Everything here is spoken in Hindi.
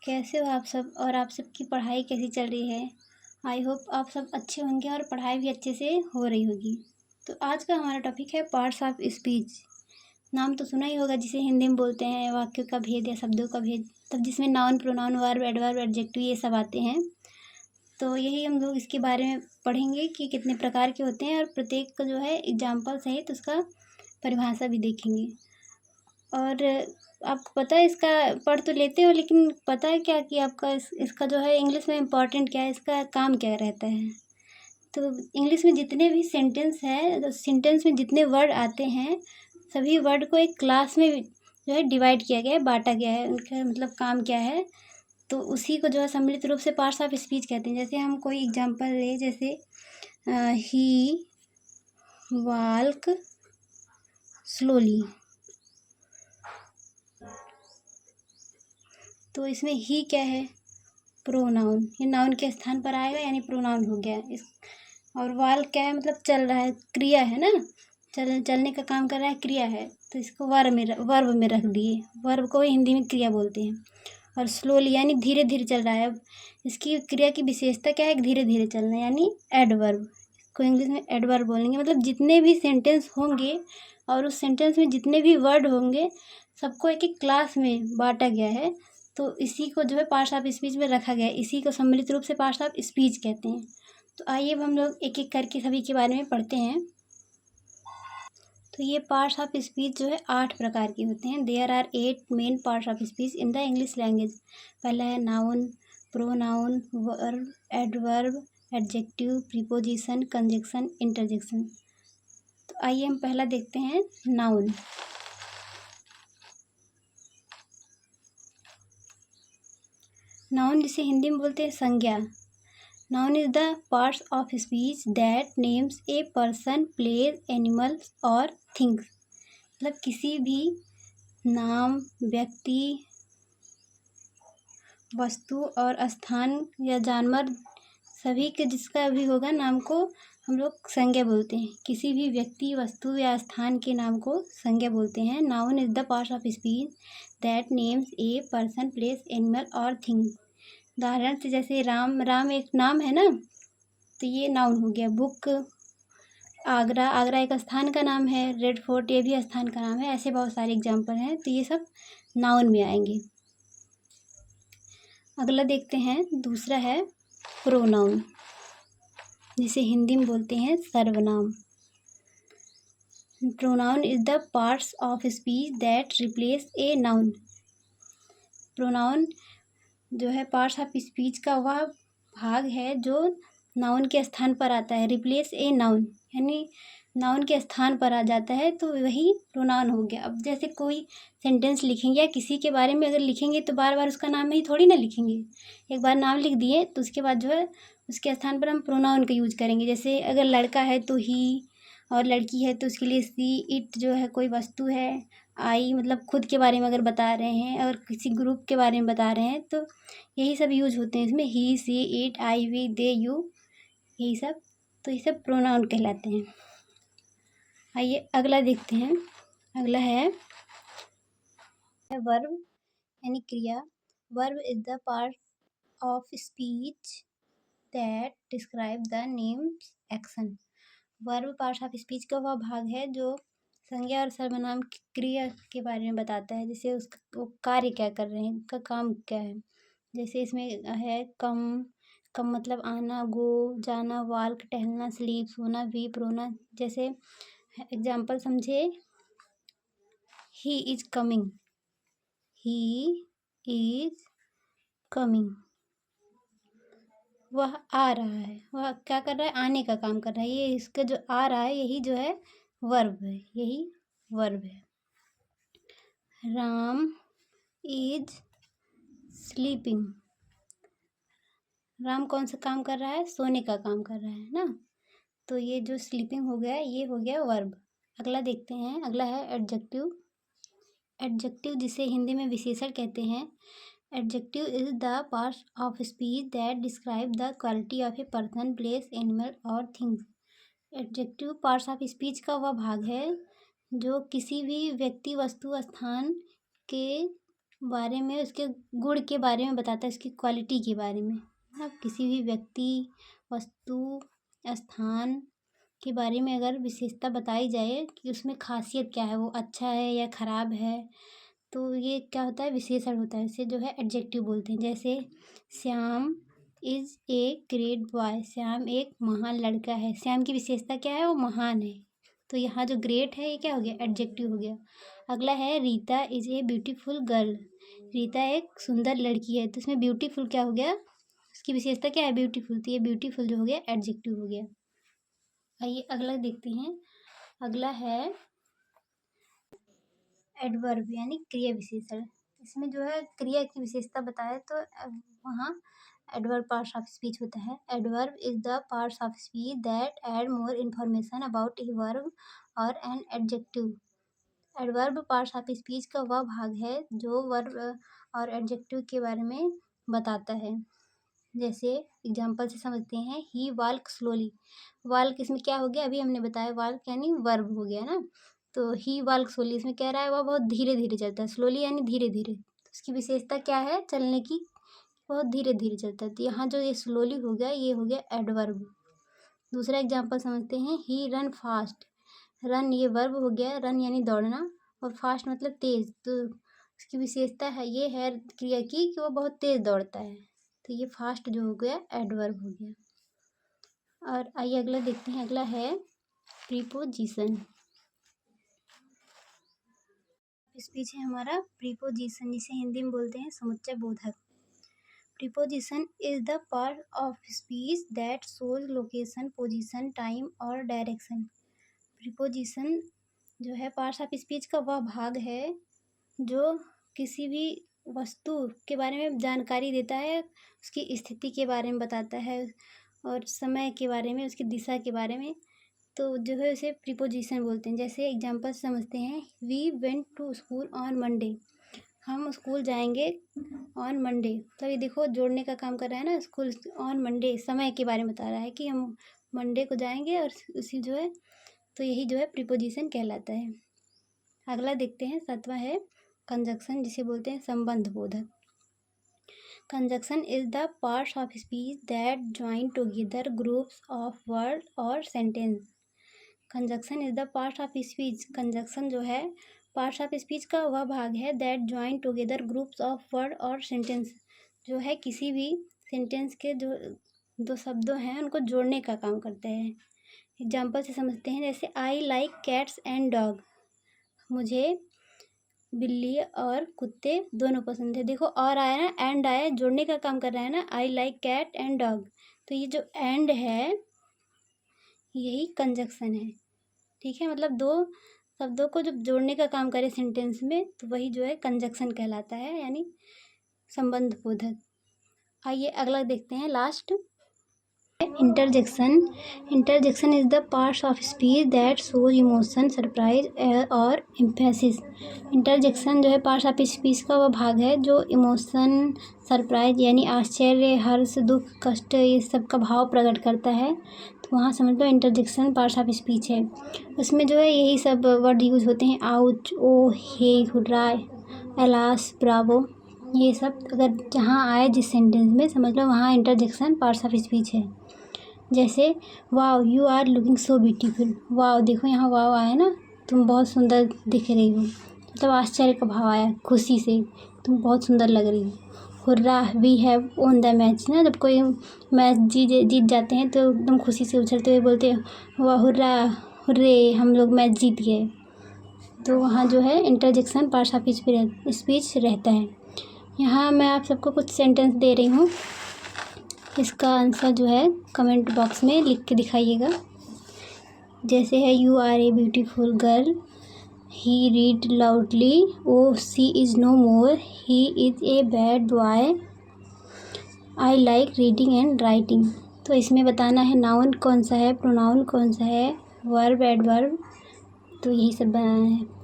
कैसे हो आप सब और आप सबकी पढ़ाई कैसी चल रही है। आई होप आप सब अच्छे होंगे और पढ़ाई भी अच्छे से हो रही होगी। तो आज का हमारा टॉपिक है पार्ट्स ऑफ स्पीच। नाम तो सुना ही होगा, जिसे हिंदी में बोलते हैं वाक्यों का भेद या शब्दों का भेद, तब जिसमें noun, pronoun, verb, adverb, adjective ये सब आते हैं। तो यही हम लोग इसके बारे में पढ़ेंगे कि कितने प्रकार के होते हैं और प्रत्येक का जो है एग्जाम्पल सहित उसका परिभाषा भी देखेंगे। और आपको पता है, इसका पढ़ तो लेते हो लेकिन पता है क्या कि आपका इसका जो है इंग्लिश में इम्पॉर्टेंट क्या है, इसका काम क्या रहता है। तो इंग्लिश में जितने भी सेंटेंस है, तो सेंटेंस में जितने वर्ड आते हैं सभी वर्ड को एक क्लास में जो है डिवाइड किया गया है, बांटा गया है, उनका मतलब काम क्या है। तो उसी को जो है सम्मिलित रूप से पार्ट्स ऑफ स्पीच कहते हैं। जैसे हम कोई एग्जांपल ले, जैसे ही वाल्क स्लोली, तो इसमें ही क्या है, प्रोनाउन, ये नाउन के स्थान पर आएगा यानी प्रोनाउन हो गया इस। और वाल क्या है, मतलब चल रहा है, क्रिया है ना, चलने का काम कर रहा है, क्रिया है, तो इसको वर्ब में रख दिए। वर्ब को हिंदी में क्रिया बोलते हैं। और स्लोली यानी धीरे धीरे चल रहा है। अब इसकी क्रिया की विशेषता क्या है, धीरे धीरे चलना, यानी एडवर्ब को इंग्लिश में एडवर्ब बोलेंगे। मतलब जितने भी सेंटेंस होंगे और उस सेंटेंस में जितने भी वर्ड होंगे सबको एक एक क्लास में बांटा गया है। तो इसी को जो है पार्ट्स ऑफ स्पीच में रखा गया है, इसी को सम्मिलित रूप से पार्ट्स ऑफ स्पीच कहते हैं। तो आइए अब हम लोग एक एक करके सभी के बारे में पढ़ते हैं। तो ये पार्ट्स ऑफ स्पीच जो है 8 प्रकार के होते हैं। There are 8 main parts of speech in the English language. पहला है noun, pronoun, verb, adverb, adjective, preposition, conjunction, interjection. तो आइए हम पहला देखते हैं, नाउन। नाउन जिसे हिंदी में बोलते हैं संज्ञा। Noun is the parts of speech that names A person, place, animal और थिंग्स। मतलब किसी भी नाम, व्यक्ति, वस्तु और स्थान या जानवर, सभी के जिसका भी होगा नाम को हम लोग संज्ञा बोलते हैं। किसी भी व्यक्ति, वस्तु या स्थान के नाम को संज्ञा बोलते हैं। Noun is the parts of speech that names A person, place, animal और थिंग्स। उदाहरण से जैसे राम, राम एक नाम है ना, तो ये नाउन हो गया। बुक, आगरा, आगरा एक स्थान का नाम है। रेड फोर्ट ये भी स्थान का नाम है। ऐसे बहुत सारे एग्जाम्पल हैं, तो ये सब नाउन में आएंगे। अगला देखते हैं, दूसरा है प्रोनाउन, जिसे हिंदी में बोलते हैं सर्वनाम। Pronoun is the parts of speech that replace a noun. Pronoun जो है पार्ट्स ऑफ स्पीच का वह भाग है जो नाउन के स्थान पर आता है। रिप्लेस ए नाउन यानी नाउन के स्थान पर आ जाता है, तो वही प्रोनाउन हो गया। अब जैसे कोई सेंटेंस लिखेंगे या किसी के बारे में अगर लिखेंगे तो बार बार उसका नाम ही थोड़ी ना लिखेंगे। एक बार नाम लिख दिए तो उसके बाद जो है उसके स्थान पर हम प्रोनाउन का यूज करेंगे। जैसे अगर लड़का है तो ही, और लड़की है तो उसके लिए सी, इट जो है कोई वस्तु है, आई मतलब खुद के बारे में अगर बता रहे हैं और किसी ग्रुप के बारे में बता रहे हैं तो यही सब यूज होते हैं इसमें। He, she, it, I, we, they, you, यही सब। तो ये सब प्रोनाउन कहलाते हैं। आइए अगला देखते हैं। अगला है वर्ब यानी क्रिया। Verb is the part of speech that describe the names action. Verb parts of speech का वह भाग है जो संज्ञा और सर्वनाम की क्रिया के बारे में बताता है। जैसे उसका वो कार्य क्या कर रहे हैं, उनका काम क्या है। जैसे इसमें है कम, कम मतलब आना, गो जाना, वाल्क टहलना, स्लीप सोना, वीप रोना। जैसे एग्जाम्पल समझे, he is coming, he is coming, वह आ रहा है, वह क्या कर रहा है, आने का काम कर रहा है। ये इसका जो आ रहा है यही जो है वर्ब है, यही वर्ब है। राम इज स्लीपिंग, राम कौन सा काम कर रहा है, सोने का काम कर रहा है ना। तो ये जो स्लीपिंग हो गया ये हो गया वर्ब। अगला देखते हैं, अगला है एडजेक्टिव। एडजेक्टिव जिसे हिंदी में विशेषण कहते हैं। Adjective is the part of speech that describe the quality of a person, place, animal और things. Adjective parts of speech का वह भाग है जो किसी भी व्यक्ति, वस्तु, स्थान के बारे में, उसके गुण के बारे में बताता है, उसकी क्वालिटी के बारे में। अब किसी भी व्यक्ति, वस्तु, स्थान के बारे में अगर विशेषता बताई जाए कि उसमें खासियत क्या है, वो अच्छा है या ख़राब है, तो ये क्या होता है, विशेषण होता है। इसे जो है एडजेक्टिव बोलते हैं। जैसे Shyam is a great boy, Shyam एक महान लड़का है। श्याम की विशेषता क्या है, वो महान है। तो यहाँ जो ग्रेट है ये क्या हो गया, एडजेक्टिव हो गया। अगला है Rita is a beautiful girl, Rita एक सुंदर लड़की है। तो इसमें ब्यूटीफुल क्या हो गया, उसकी विशेषता क्या है, ब्यूटीफुल। तो ये ब्यूटीफुल जो हो गया एडजेक्टिव हो गया। आइए अगला देखते हैं। अगला है एडवर्ब यानी क्रिया विशेषण। इसमें जो है क्रिया की विशेषता बताए तो वहाँ एडवर्ब पार्ट्स ऑफ स्पीच होता है। Adverb is the parts of speech that add more information about a verb और an adjective. Adverb parts of speech का वह भाग है जो वर्ब और एडजेक्टिव के बारे में बताता है। जैसे एग्जाम्पल से समझते हैं, ही वाल्क स्लोली। वाल्क इसमें क्या हो गया, अभी हमने बताया, वाल्क यानी वर्ब हो गया ना। तो ही वाल्क स्लोली इसमें कह रहा है वह बहुत धीरे धीरे चलता है, स्लोली यानी धीरे धीरे। तो उसकी विशेषता क्या है, चलने की, बहुत धीरे धीरे चलता है। तो यहाँ जो ये स्लोली हो गया ये हो गया एडवर्ब। दूसरा एग्जाम्पल समझते हैं, ही रन फास्ट। रन ये वर्ब हो गया, रन यानी दौड़ना, और फास्ट मतलब तेज। तो उसकी विशेषता है, ये है क्रिया की कि वो बहुत तेज दौड़ता है। तो ये फास्ट जो हो गया एडवर्ब हो गया। और आइए अगला देखते हैं। अगला है प्रीपोजिशन। स्पीच है हमारा प्रीपोजिशन, जिसे हिंदी में बोलते हैं समुच्चय बोधक। Preposition is the part of speech that shows location, position, time और डायरेक्शन। प्रीपोजिशन जो है पार्ट्स ऑफ स्पीच का वह भाग है जो किसी भी वस्तु के बारे में जानकारी देता है, उसकी स्थिति के बारे में बताता है और समय के बारे में, उसकी दिशा के बारे में। तो जो है उसे प्रीपोजिशन बोलते हैं। जैसे एग्जांपल समझते हैं, we went to school on Monday. हम स्कूल जाएंगे ऑन मंडे। तो ये देखो जोड़ने का काम कर रहा है ना, स्कूल ऑन मंडे, समय के बारे में बता रहा है कि हम मंडे को जाएंगे, और उसी जो है तो यही जो है प्रीपोजिशन कहलाता है। अगला देखते हैं, 7वां है कंजक्शन, जिसे बोलते हैं संबंध बोधक। Conjunction is the parts of speech that join together groups of word और sentence. Conjunction is the parts of speech, conjunction जो है पार्ट्स ऑफ स्पीच का वह भाग है that join together groups of word और सेंटेंस, जो है किसी भी सेंटेंस के जो दो शब्दों हैं उनको जोड़ने का काम करते हैं। एग्जाम्पल से समझते हैं, जैसे I like cats and dog. मुझे बिल्ली और कुत्ते दोनों पसंद है। देखो और आया ना, एंड आया, जोड़ने का काम कर रहा है ना, I like cat and dog. तो ये जो एंड है यही कंजक्शन है, ठीक है। मतलब दो शब्दों को जब जोड़ने का काम करे सेंटेंस में तो वही जो है कंजक्शन कहलाता है, यानी संबंध बोधक। आइए अगला देखते हैं, last interjection. Interjection is the parts of speech that shows emotion, surprise और एम्फेसिस। इंटरजेक्शन जो है पार्ट्स ऑफ स्पीच का वह भाग है जो इमोशन, सरप्राइज यानी आश्चर्य, हर्ष, दुख, कष्ट, ये सब का भाव प्रकट करता है। तो वहाँ समझ लो इंटरजेक्शन पार्ट्स ऑफ स्पीच है। उसमें जो है यही सब वर्ड यूज होते हैं, आउच, ओ, हे, हुर्रा, एलास, ब्रावो। ये सब अगर जहाँ आए जिस सेंटेंस में, समझ लो वहाँ इंटरजेक्शन पार्ट्स ऑफ स्पीच है। जैसे wow you are looking so beautiful. Wow देखो यहाँ वाव आया ना, तुम बहुत सुंदर दिख रही हो, मतलब आश्चर्य का भाव आया, खुशी से तुम बहुत सुंदर लग रही हो। Hurrah we have won the match ना, जब कोई मैच जीत जाते हैं तो एकदम खुशी से उछलते हुए बोलते हैं वाह हुर्रा, हुर्रे हम लोग मैच जीत गए। तो वहाँ जो है इंटरजेक्शन पार्ट्स ऑफ स्पीच रहता है। यहाँ मैं आप सबको कुछ सेंटेंस दे रही हूँ, इसका आंसर जो है कमेंट बॉक्स में लिख के दिखाइएगा। जैसे है, you are a beautiful girl, he read loudly, oh she is no more, he is a bad boy, I like reading and writing. तो इसमें बताना है नाउन कौन सा है, प्रोनाउन कौन सा है, वर्ब, एडवर्ब, तो यही सब बनाना है।